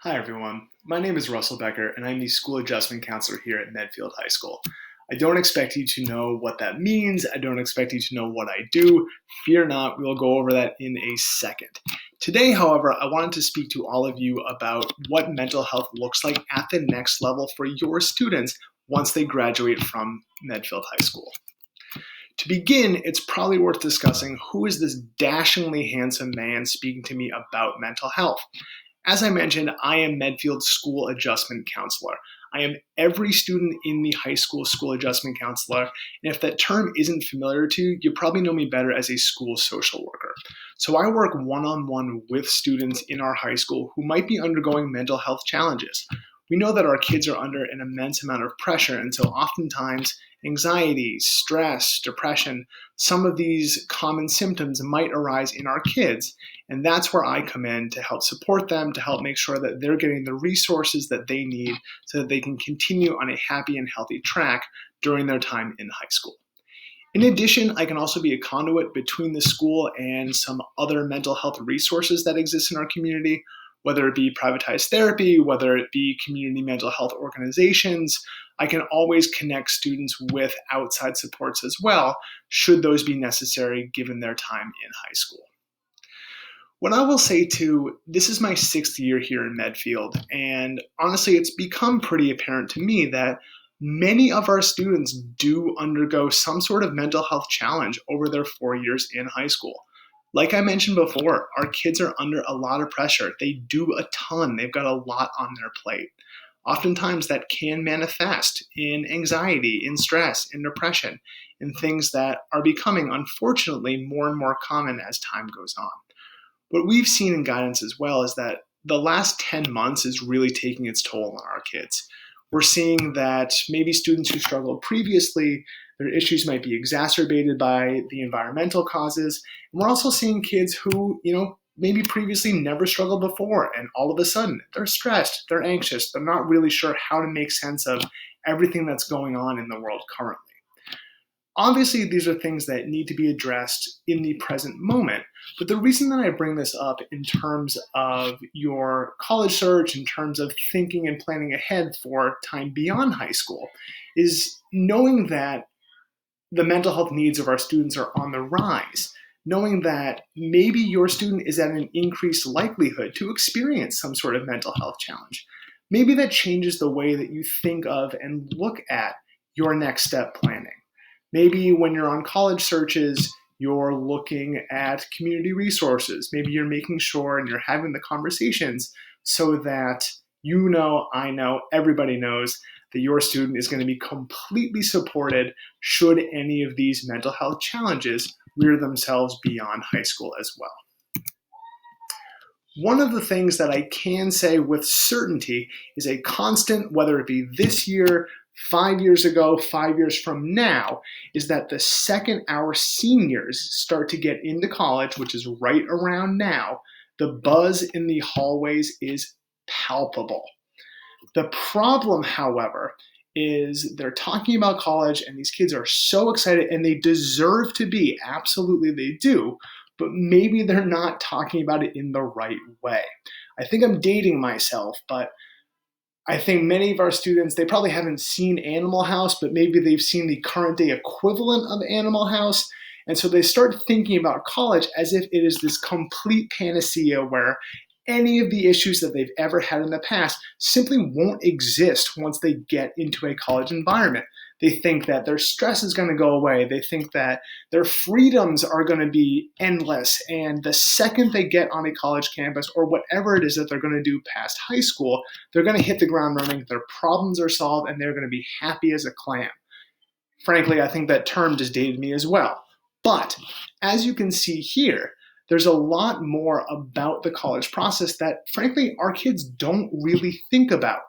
Hi everyone, my name is Russell Becker and I'm the School Adjustment Counselor here at Medfield High School. I don't expect you to know what that means, I don't expect you to know what I do. Fear not, we'll go over that in a second. Today, however, I wanted to speak to all of you about what mental health looks like at the next level for your students once they graduate from Medfield High School. To begin, it's probably worth discussing who is this dashingly handsome man speaking to me about mental health. As I mentioned, I am Medfield's School Adjustment Counselor. I am every student in the high school adjustment counselor, and if that term isn't familiar to you, you probably know me better as a school social worker. So I work one-on-one with students in our high school who might be undergoing mental health challenges. We know that our kids are under an immense amount of pressure, and so oftentimes anxiety, stress, depression, some of these common symptoms might arise in our kids. And that's where I come in to help support them, to help make sure that they're getting the resources that they need so that they can continue on a happy and healthy track during their time in high school. In addition, I can also be a conduit between the school and some other mental health resources that exist in our community, whether it be privatized therapy, whether it be community mental health organizations. I can always connect students with outside supports as well, should those be necessary given their time in high school. What I will say too, this is my 6th year here in Medfield, and honestly, it's become pretty apparent to me that many of our students do undergo some sort of mental health challenge over their 4 years in high school. Like I mentioned before, our kids are under a lot of pressure. They do a ton. They've got a lot on their plate. Oftentimes that can manifest in anxiety, in stress, in depression, in things that are becoming, unfortunately, more and more common as time goes on. What we've seen in guidance as well is that the last 10 months is really taking its toll on our kids. We're seeing that maybe students who struggled previously, their issues might be exacerbated by the environmental causes. And we're also seeing kids who, maybe previously never struggled before, and all of a sudden they're stressed, they're anxious, they're not really sure how to make sense of everything that's going on in the world currently. Obviously, these are things that need to be addressed in the present moment. But the reason that I bring this up in terms of your college search, in terms of thinking and planning ahead for time beyond high school, is knowing that the mental health needs of our students are on the rise. Knowing that maybe your student is at an increased likelihood to experience some sort of mental health challenge. Maybe that changes the way that you think of and look at your next step planning. Maybe when you're on college searches, you're looking at community resources. Maybe you're making sure and you're having the conversations so that you know, I know, everybody knows that your student is going to be completely supported should any of these mental health challenges rear themselves beyond high school as well. One of the things that I can say with certainty is a constant, whether it be this year, 5 years ago, 5 years from now, is that the second our seniors start to get into college, which is right around now, the buzz in the hallways is palpable. The problem, however, is they're talking about college and these kids are so excited and they deserve to be, absolutely they do, but maybe they're not talking about it in the right way. I think I'm dating myself, but I think many of our students, they probably haven't seen Animal House, but maybe they've seen the current day equivalent of Animal House. And so they start thinking about college as if it is this complete panacea where any of the issues that they've ever had in the past simply won't exist once they get into a college environment. They think that their stress is going to go away. They think that their freedoms are going to be endless. And the second they get on a college campus or whatever it is that they're going to do past high school, they're going to hit the ground running, their problems are solved, and they're going to be happy as a clam. Frankly, I think that term just dated me as well. But as you can see here, there's a lot more about the college process that, frankly, our kids don't really think about.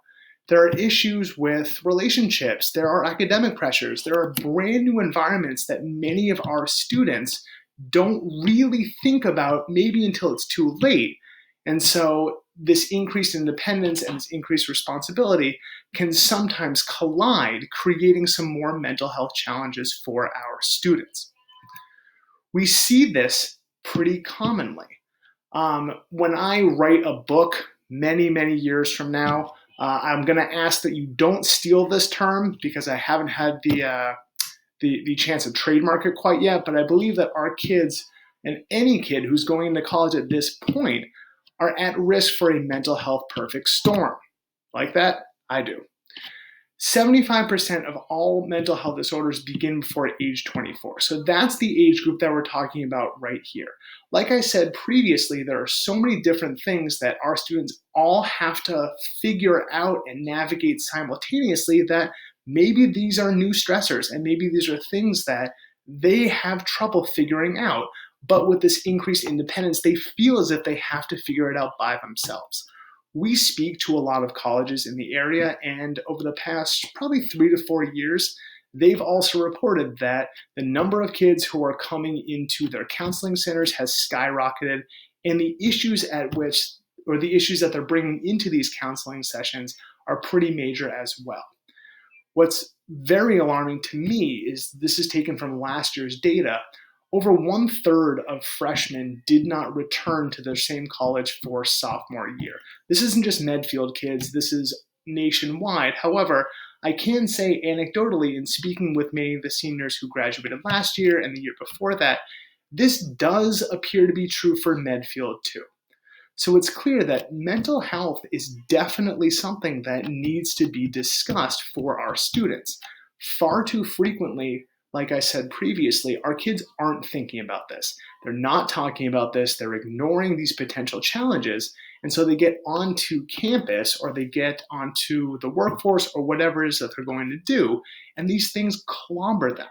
There are issues with relationships, there are academic pressures, there are brand new environments that many of our students don't really think about maybe until it's too late. And so this increased independence and this increased responsibility can sometimes collide, creating some more mental health challenges for our students. We see this pretty commonly. When I write a book, many, many years from now. I'm going to ask that you don't steal this term because I haven't had the chance to trademark it quite yet, but I believe that our kids and any kid who's going into college at this point are at risk for a mental health perfect storm. Like that? I do. 75% of all mental health disorders begin before age 24. So that's the age group that we're talking about right here. Like I said previously, there are so many different things that our students all have to figure out and navigate simultaneously that maybe these are new stressors and maybe these are things that they have trouble figuring out. But with this increased independence, they feel as if they have to figure it out by themselves. We speak to a lot of colleges in the area, and over the past probably 3 to 4 years, they've also reported that the number of kids who are coming into their counseling centers has skyrocketed, and the issues that they're bringing into these counseling sessions are pretty major as well. What's very alarming to me is this is taken from last year's data. Over 1/3 of freshmen did not return to their same college for sophomore year. This isn't just Medfield kids, this is nationwide. However, I can say anecdotally, in speaking with many of the seniors who graduated last year and the year before that, this does appear to be true for Medfield too. So it's clear that mental health is definitely something that needs to be discussed for our students. Far too frequently, like I said previously, our kids aren't thinking about this. They're not talking about this. They're ignoring these potential challenges. And so they get onto campus or they get onto the workforce or whatever it is that they're going to do, and these things clobber them.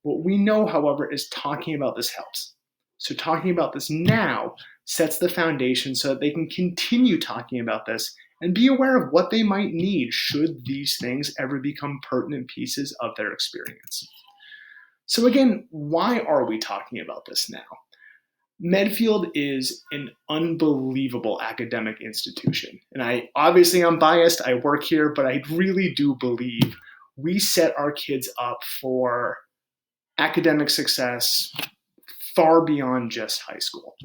What we know, however, is talking about this helps. So talking about this now sets the foundation so that they can continue talking about this and be aware of what they might need should these things ever become pertinent pieces of their experience. So again, why are we talking about this now? Medfield is an unbelievable academic institution. And I'm biased, I work here, but I really do believe we set our kids up for academic success far beyond just high school.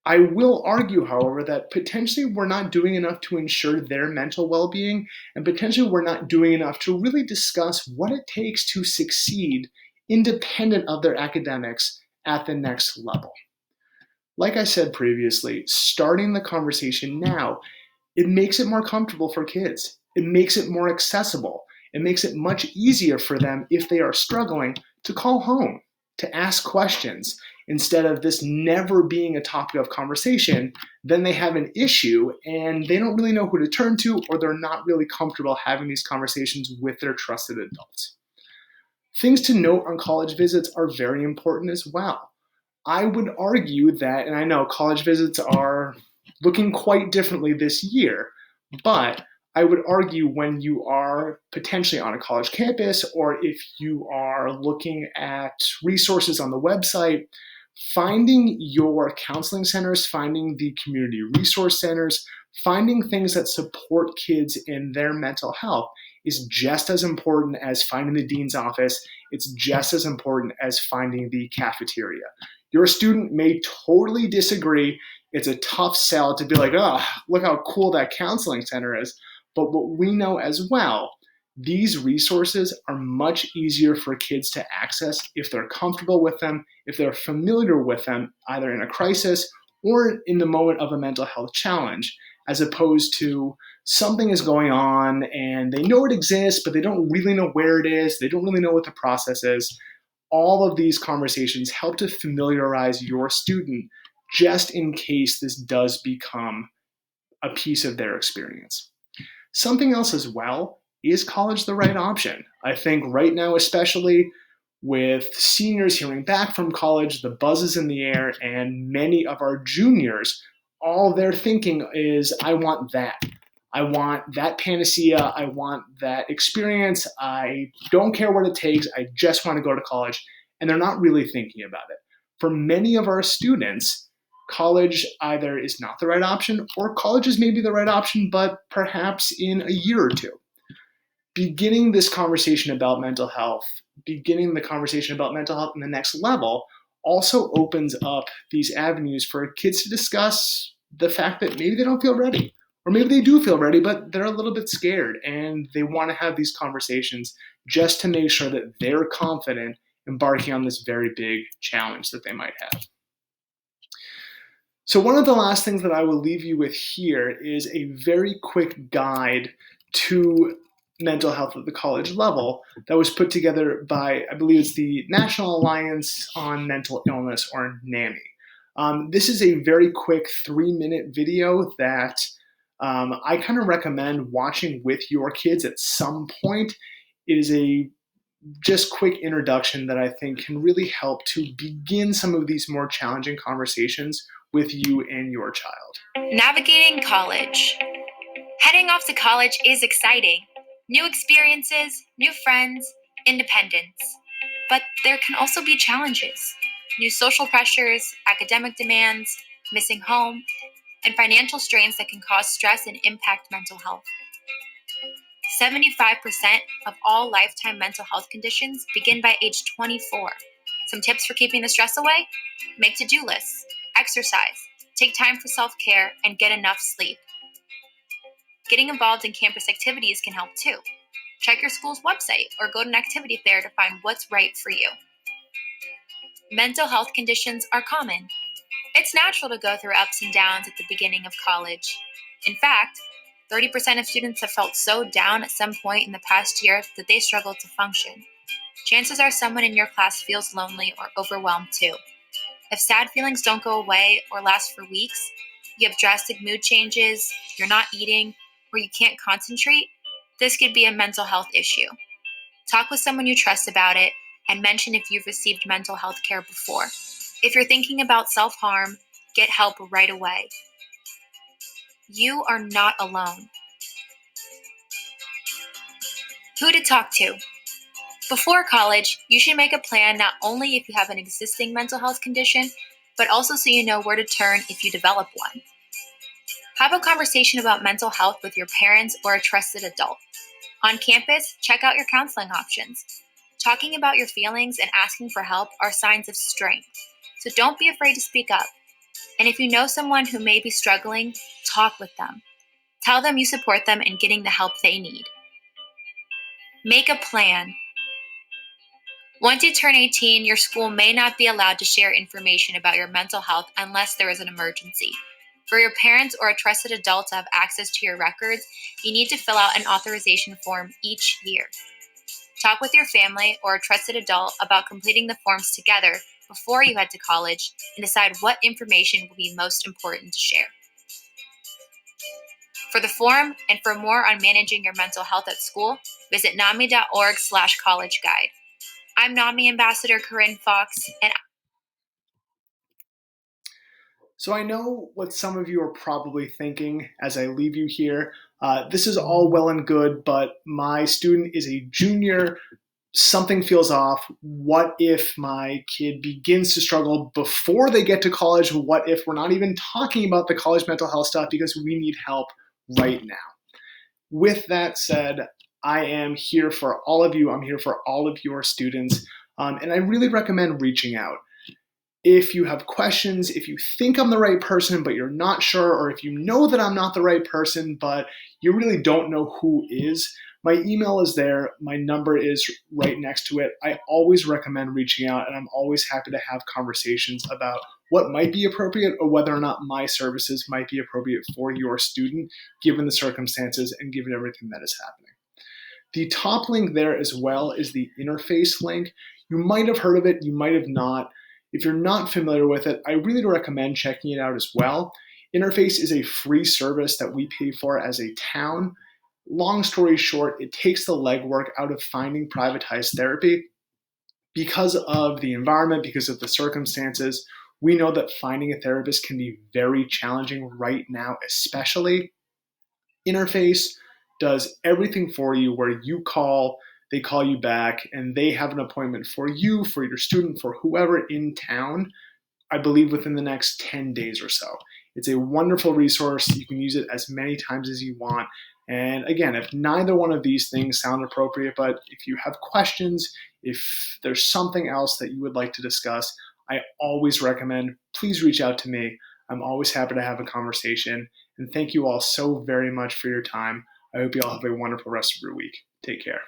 I will argue, however, that potentially we're not doing enough to ensure their mental well-being, and potentially we're not doing enough to really discuss what it takes to succeed independent of their academics at the next level. Like I said previously, starting the conversation now, it makes it more comfortable for kids. It makes it more accessible. It makes it much easier for them if they are struggling to call home, to ask questions. Instead of this never being a topic of conversation, then they have an issue and they don't really know who to turn to, or they're not really comfortable having these conversations with their trusted adults. Things to note on college visits are very important as well. I would argue that, and I know college visits are looking quite differently this year, but I would argue when you are potentially on a college campus, or if you are looking at resources on the website, finding your counseling centers, finding the community resource centers, finding things that support kids in their mental health is just as important as finding the dean's office. It's just as important as finding the cafeteria. Your student may totally disagree. It's a tough sell to be like, oh, look how cool that counseling center is. But what we know as well, these resources are much easier for kids to access if they're comfortable with them, if they're familiar with them, either in a crisis or in the moment of a mental health challenge, as opposed to something is going on and they know it exists, but they don't really know where it is. They don't really know what the process is. All of these conversations help to familiarize your student just in case this does become a piece of their experience. Something else as well, is college the right option? I think right now, especially with seniors hearing back from college, the buzz is in the air, and many of our juniors, all they're thinking is, I want that. I want that panacea. I want that experience. I don't care what it takes. I just want to go to college. And they're not really thinking about it. For many of our students, college either is not the right option or college is maybe the right option, but perhaps in a year or two. Beginning this conversation about mental health, beginning the conversation about mental health in the next level also opens up these avenues for kids to discuss the fact that maybe they don't feel ready. Or maybe they do feel ready, but they're a little bit scared and they want to have these conversations just to make sure that they're confident embarking on this very big challenge that they might have. So one of the last things that I will leave you with here is a very quick guide to mental health at the college level that was put together by, I believe it's the National Alliance on Mental Illness, or NAMI. This is a very quick 3-minute video that I kind of recommend watching with your kids at some point. It is a just quick introduction that I think can really help to begin some of these more challenging conversations with you and your child. Navigating college. Heading off to college is exciting. New experiences, new friends, independence. But there can also be challenges. New social pressures, academic demands, missing home, and financial strains that can cause stress and impact mental health. 75% of all lifetime mental health conditions begin by age 24. Some tips for keeping the stress away? Make to-do lists, exercise, take time for self-care, and get enough sleep. Getting involved in campus activities can help too. Check your school's website or go to an activity fair to find what's right for you. Mental health conditions are common. It's natural to go through ups and downs at the beginning of college. In fact, 30% of students have felt so down at some point in the past year that they struggle to function. Chances are someone in your class feels lonely or overwhelmed too. If sad feelings don't go away or last for weeks, you have drastic mood changes, you're not eating, or you can't concentrate, this could be a mental health issue. Talk with someone you trust about it and mention if you've received mental health care before. If you're thinking about self-harm, get help right away. You are not alone. Who to talk to? Before college, you should make a plan not only if you have an existing mental health condition, but also so you know where to turn if you develop one. Have a conversation about mental health with your parents or a trusted adult. On campus, check out your counseling options. Talking about your feelings and asking for help are signs of strength, so don't be afraid to speak up. And if you know someone who may be struggling, talk with them. Tell them you support them in getting the help they need. Make a plan. Once you turn 18, your school may not be allowed to share information about your mental health unless there is an emergency. For your parents or a trusted adult to have access to your records, you need to fill out an authorization form each year. Talk with your family or a trusted adult about completing the forms together before you head to college and decide what information will be most important to share. For the form and for more on managing your mental health at school, visit NAMI.org/college guide. I'm NAMI Ambassador Corinne Fox, and So I know what some of you are probably thinking as I leave you here. This is all well and good, but my student is a junior. Something feels off. What if my kid begins to struggle before they get to college? What if we're not even talking about the college mental health stuff because we need help right now? With that said, I am here for all of you. I'm here for all of your students. And I really recommend reaching out. If you have questions, if you think I'm the right person, but you're not sure, or if you know that I'm not the right person, but you really don't know who is, my email is there. My number is right next to it. I always recommend reaching out, and I'm always happy to have conversations about what might be appropriate or whether or not my services might be appropriate for your student, given the circumstances and given everything that is happening. The top link there as well is the interface link. You might have heard of it, you might have not. If you're not familiar with it, I really recommend checking it out as well. Interface is a free service that we pay for as a town. Long story short, it takes the legwork out of finding privatized therapy. Because of the environment, because of the circumstances, we know that finding a therapist can be very challenging right now, especially. Interface does everything for you where you call, they call you back, and they have an appointment for you, for your student, for whoever in town, I believe within the next 10 days or so. It's a wonderful resource. You can use it as many times as you want. And again, if neither one of these things sound appropriate, but if you have questions, if there's something else that you would like to discuss, I always recommend please reach out to me. I'm always happy to have a conversation. And thank you all so very much for your time. I hope you all have a wonderful rest of your week. Take care.